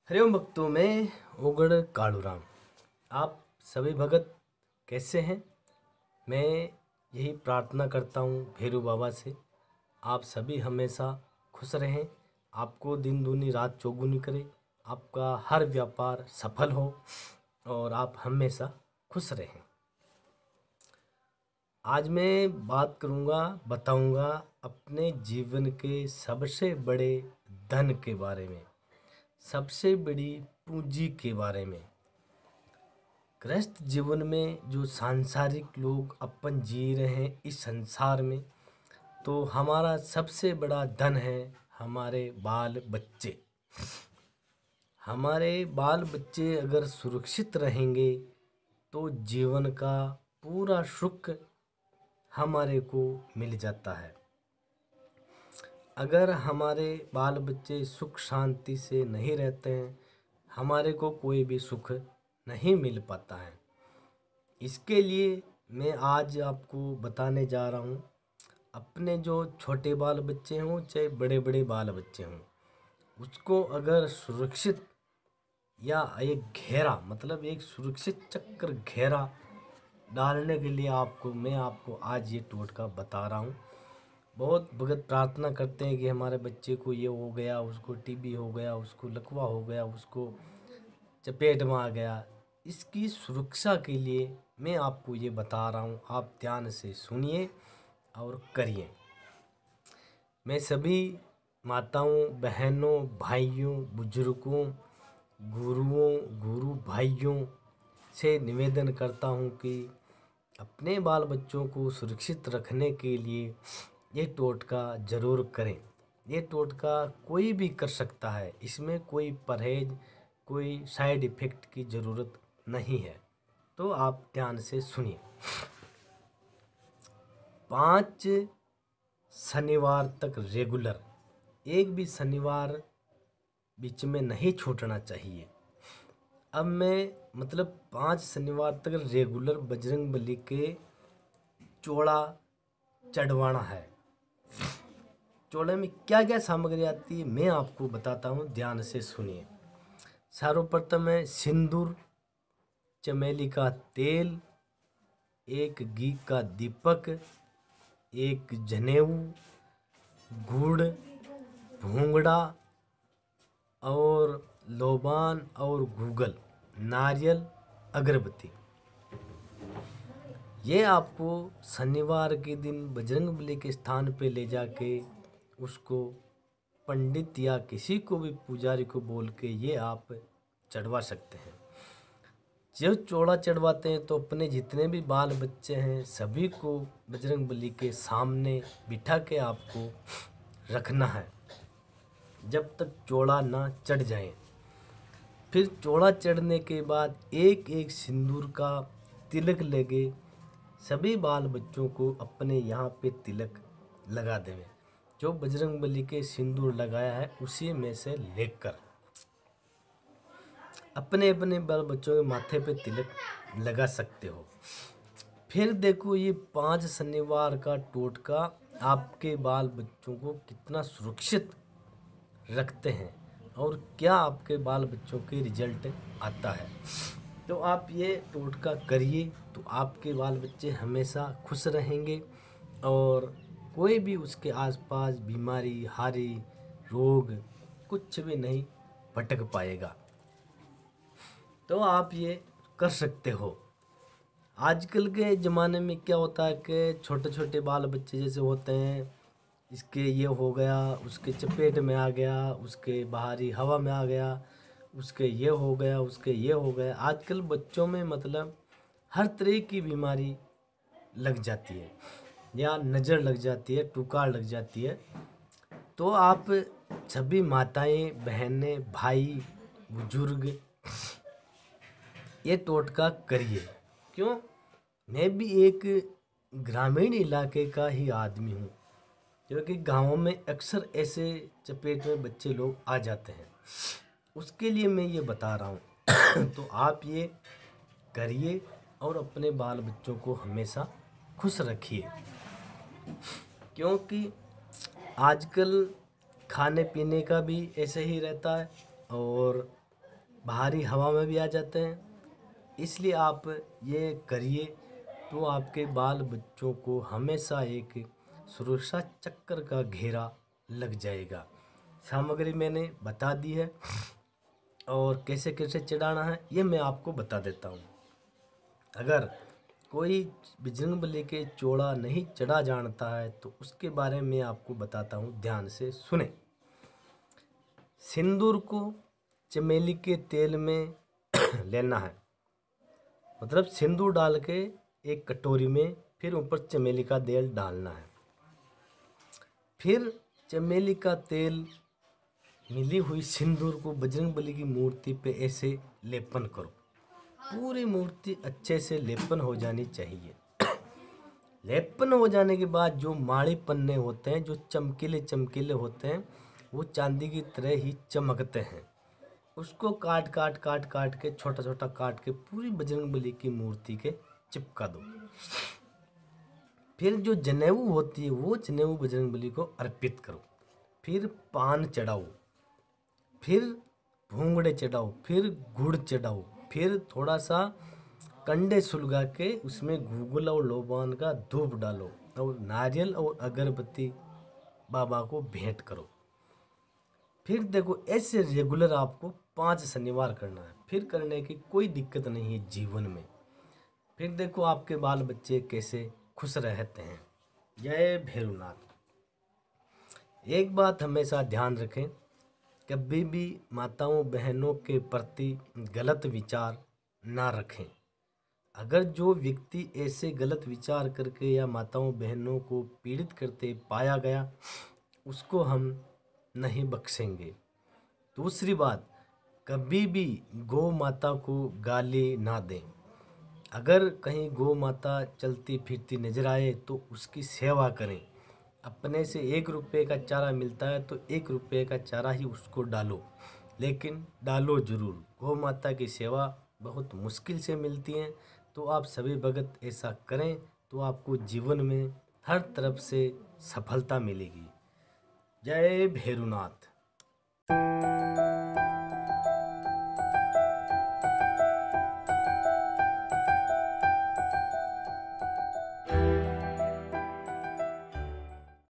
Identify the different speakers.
Speaker 1: हरिओम भक्तों में ओगड़ कालूराम। आप सभी भगत कैसे हैं? मैं यही प्रार्थना करता हूँ भैरू बाबा से, आप सभी हमेशा खुश रहें, आपको दिन दूनी रात चौगुनी करे, आपका हर व्यापार सफल हो और आप हमेशा खुश रहें। आज मैं बात करूँगा, बताऊँगा अपने जीवन के सबसे बड़े धन के बारे में, सबसे बड़ी पूंजी के बारे में। गृहस्थ जीवन में जो सांसारिक लोग अपन जी रहे हैं इस संसार में, तो हमारा सबसे बड़ा धन है हमारे बाल बच्चे। हमारे बाल बच्चे अगर सुरक्षित रहेंगे तो जीवन का पूरा सुख हमारे को मिल जाता है। अगर हमारे बाल बच्चे सुख शांति से नहीं रहते हैं, हमारे को कोई भी सुख नहीं मिल पाता है। इसके लिए मैं आज आपको बताने जा रहा हूँ, अपने जो छोटे बाल बच्चे हों चाहे बड़े बड़े बाल बच्चे हों, उसको अगर सुरक्षित या एक घेरा मतलब एक सुरक्षित चक्र घेरा डालने के लिए मैं आपको आज ये टोटका बता रहा हूँ। बहुत भगत प्रार्थना करते हैं कि हमारे बच्चे को ये हो गया, उसको टीबी हो गया, उसको लकवा हो गया, उसको चपेट में आ गया। इसकी सुरक्षा के लिए मैं आपको ये बता रहा हूँ, आप ध्यान से सुनिए और करिए। मैं सभी माताओं, बहनों, भाइयों, बुजुर्गों, गुरुओं, गुरु भाइयों से निवेदन करता हूँ कि अपने बाल बच्चों को सुरक्षित रखने के लिए ये टोटका ज़रूर करें। ये टोटका कोई भी कर सकता है, इसमें कोई परहेज, कोई साइड इफ़ेक्ट की ज़रूरत नहीं है। तो आप ध्यान से सुनिए। 5 शनिवार तक रेगुलर, एक भी शनिवार बीच में नहीं छूटना चाहिए। अब मैं 5 शनिवार तक रेगुलर बजरंगबली के चोड़ा चढ़वाना है। चोड़े में क्या क्या सामग्री आती है मैं आपको बताता हूँ, ध्यान से सुनिए। सर्वप्रथम है सिंदूर, चमेली का तेल, एक घी का दीपक, एक जनेऊ, गुड़, भूंगड़ा और लोबान और गूगल, नारियल, अगरबत्ती। ये आपको शनिवार के दिन बजरंगबली के स्थान पे ले जाके उसको पंडित या किसी को भी पुजारी को बोल के ये आप चढ़वा सकते हैं। जब चौड़ा चढ़वाते हैं तो अपने जितने भी बाल बच्चे हैं सभी को बजरंगबली के सामने बिठा के आपको रखना है जब तक चौड़ा ना चढ़ जाए। फिर चौड़ा चढ़ने के बाद एक एक सिंदूर का तिलक लगे, सभी बाल बच्चों को अपने यहाँ पे तिलक लगा देवे। जो बजरंगबली के सिंदूर लगाया है उसी में से लेकर अपने अपने बाल बच्चों के माथे पे तिलक लगा सकते हो। फिर देखो ये 5 शनिवार का टोटका आपके बाल बच्चों को कितना सुरक्षित रखते हैं और क्या आपके बाल बच्चों के रिजल्ट आता है। तो आप ये टोटका करिए तो आपके बाल बच्चे हमेशा खुश रहेंगे और कोई भी उसके आसपास बीमारी, हारी, रोग कुछ भी नहीं भटक पाएगा। तो आप ये कर सकते हो। आजकल के ज़माने में क्या होता है कि छोटे छोटे बाल बच्चे जैसे होते हैं, इसके ये हो गया, उसके चपेट में आ गया, उसके बाहरी हवा में आ गया, उसके ये हो गया, उसके ये हो गया। आजकल बच्चों में हर तरह की बीमारी लग जाती है या नज़र लग जाती है, टुकार लग जाती है। तो आप सभी माताएं, बहनें, भाई, बुजुर्ग ये टोटका करिए। क्यों? मैं भी एक ग्रामीण इलाके का ही आदमी हूँ, क्योंकि गाँव में अक्सर ऐसे चपेट में बच्चे लोग आ जाते हैं, उसके लिए मैं ये बता रहा हूँ। तो आप ये करिए और अपने बाल बच्चों को हमेशा खुश रखिए। क्योंकि आजकल खाने पीने का भी ऐसे ही रहता है और बाहरी हवा में भी आ जाते हैं। इसलिए आप ये करिए तो आपके बाल बच्चों को हमेशा एक सुरक्षा चक्कर का घेरा लग जाएगा। सामग्री मैंने बता दी है और कैसे कैसे चढ़ाना है ये मैं आपको बता देता हूँ। अगर कोई बजरंगबली के चोड़ा नहीं चढ़ा जानता है तो उसके बारे में आपको बताता हूँ, ध्यान से सुने। सिंदूर को चमेली के तेल में लेना है, मतलब सिंदूर डाल के एक कटोरी में, फिर ऊपर चमेली का तेल डालना है। फिर चमेली का तेल मिली हुई सिंदूर को बजरंगबली की मूर्ति पे ऐसे लेपन करो। पूरी मूर्ति अच्छे से लेपन हो जानी चाहिए। लेपन हो जाने के बाद जो माड़ी पन्ने होते हैं, जो चमकीले चमकीले होते हैं, वो चांदी की तरह ही चमकते हैं। उसको काट काट काट काट के छोटा छोटा काट के पूरी बजरंगबली की मूर्ति के चिपका दो। फिर जो जनेऊ होती है वो जनेऊ बजरंगबली को अर्पित करो। फिर पान चढ़ाओ, फिर भूंगड़े चढ़ाओ, फिर गुड़ चढ़ाओ, फिर थोड़ा सा कंडे सुलगा के उसमें गूगल और लोबान का धूप डालो और नारियल और अगरबत्ती बाबा को भेंट करो। फिर देखो ऐसे रेगुलर आपको 5 शनिवार करना है। फिर करने की कोई दिक्कत नहीं है जीवन में। फिर देखो आपके बाल बच्चे कैसे खुश रहते हैं। जय भैरवनाथ। एक बात हमेशा ध्यान रखें, कभी भी माताओं बहनों के प्रति गलत विचार ना रखें। अगर जो व्यक्ति ऐसे गलत विचार करके या माताओं बहनों को पीड़ित करते पाया गया, उसको हम नहीं बख्शेंगे। दूसरी बात, कभी भी गौ माता को गाली ना दें। अगर कहीं गौ माता चलती फिरती नजर आए तो उसकी सेवा करें। अपने से 1 रुपये का चारा मिलता है तो 1 रुपये का चारा ही उसको डालो, लेकिन डालो ज़रूर। गौ माता की सेवा बहुत मुश्किल से मिलती है, तो आप सभी भगत ऐसा करें तो आपको जीवन में हर तरफ से सफलता मिलेगी। जय भैरवनाथ।